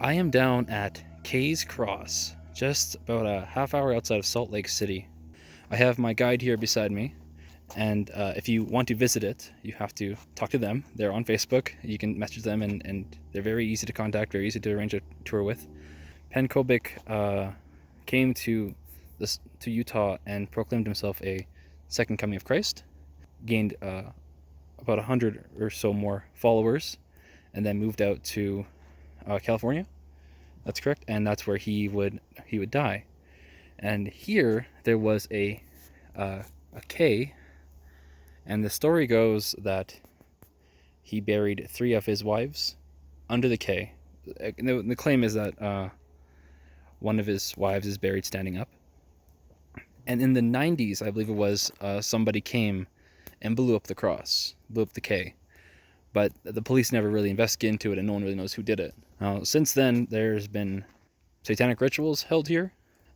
I am down at Kay's Cross, just about a half hour outside of Salt Lake City. I have my guide here beside me, and if you want to visit it, you have to talk to them. They're on Facebook. You can message them, and they're very easy to contact, very easy to arrange a tour with. Pencovic came to Utah and proclaimed himself a second coming of Christ, gained about 100 or so more followers, and then moved out to California. That's correct, and that's where he would die. And here there was a K, and the story goes that he buried 3 of his wives under the K. The claim is that one of his wives is buried standing up. And in the 90s, I believe it was, somebody came and blew up the cross, blew up the K. But the police never really investigated into it, and no one really knows who did it. Now, since then, there's been satanic rituals held here,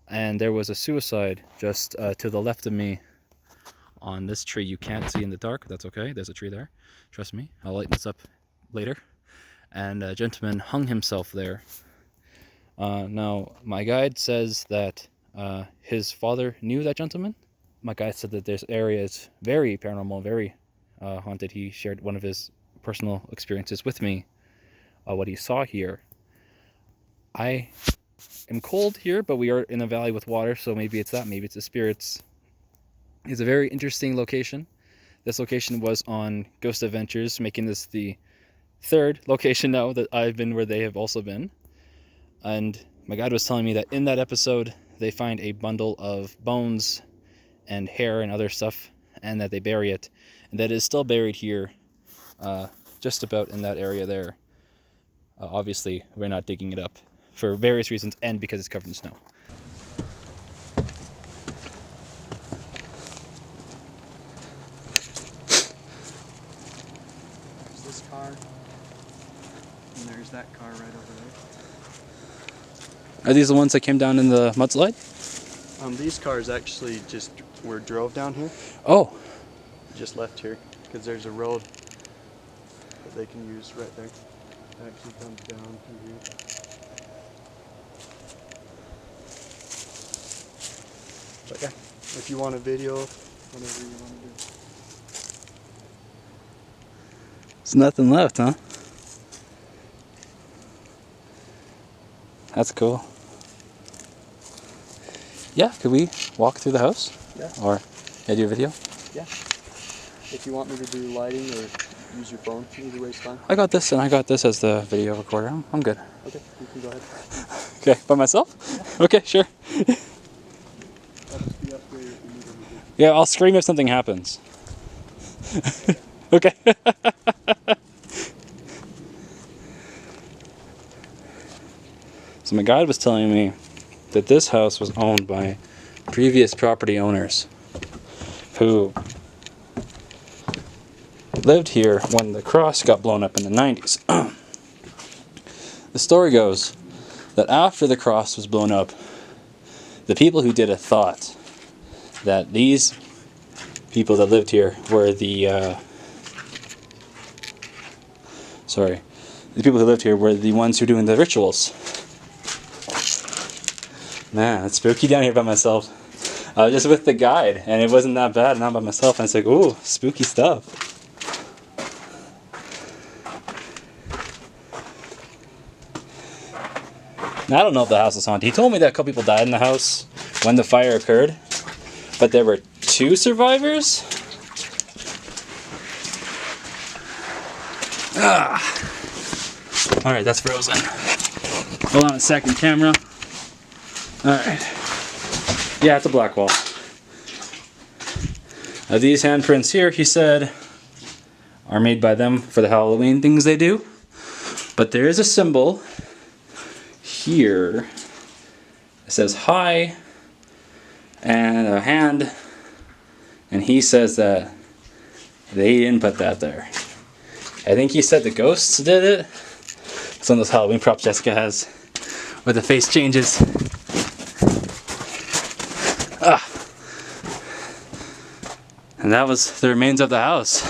and there was a suicide just to the left of me on this tree. You can't see in the dark. That's okay. There's a tree there. Trust me. I'll lighten this up later. And a gentleman hung himself there. Now, my guide says that his father knew that gentleman. My guide said that this area is very paranormal, very haunted. He shared one of his personal experiences with me, what he saw here. I am cold here, but we are in a valley with water, so maybe it's that, maybe it's the spirits. It's a very interesting location. This location was on Ghost Adventures, making this the 3rd location now that I've been where they have also been. And my guide was telling me that in that episode they find a bundle of bones and hair and other stuff, and that they bury it, and that it is still buried here, just about in that area there. Obviously, we're not digging it up for various reasons, and because it's covered in snow. There's this car, and there's that car right over there. Are these the ones that came down in the mudslide? These cars actually just were drove down here. Oh. Just left here, because there's a road that they can use right there. It actually comes down through here. But yeah, if you want a video, whatever you want to do. There's nothing left, huh? That's cool. Yeah, could we walk through the house? Yeah. Or do a video? Yeah. If you want me to do lighting or use your phone, either way's fine. I got this, and I got this as the video recorder. I'm good. Okay, you can go ahead. Okay, by myself? Yeah. Okay, sure. I'll just be up there if you need anything. Yeah, I'll scream if something happens. Okay. So my guide was telling me that this house was owned by previous property owners who lived here when the cross got blown up in the 90s. The story goes that after the cross was blown up, the people who did it thought that these people that lived here were the people who lived here were the ones who were doing the rituals. Man, it's spooky down here by myself. I was just with the guide, and it wasn't that bad, not by myself. And it's like, ooh, spooky stuff. Now, I don't know if the house is haunted. He told me that a couple people died in the house when the fire occurred, but there were 2 survivors. Alright, that's frozen. Hold on a second, camera. Alright. Yeah, it's a black wall. Now, these handprints here, he said, are made by them for the Halloween things they do. But there is a symbol here. It says hi and a hand. And he says that they didn't put that there. I think he said the ghosts did it. Some of those Halloween props Jessica has where the face changes. And that was the remains of the house.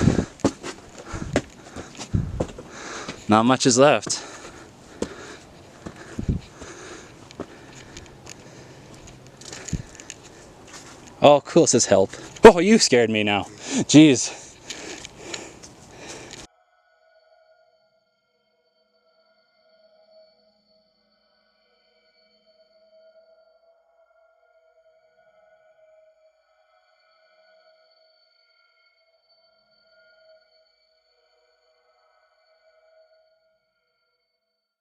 Not much is left. Oh, cool. It says help. Oh, you scared me now. Jeez.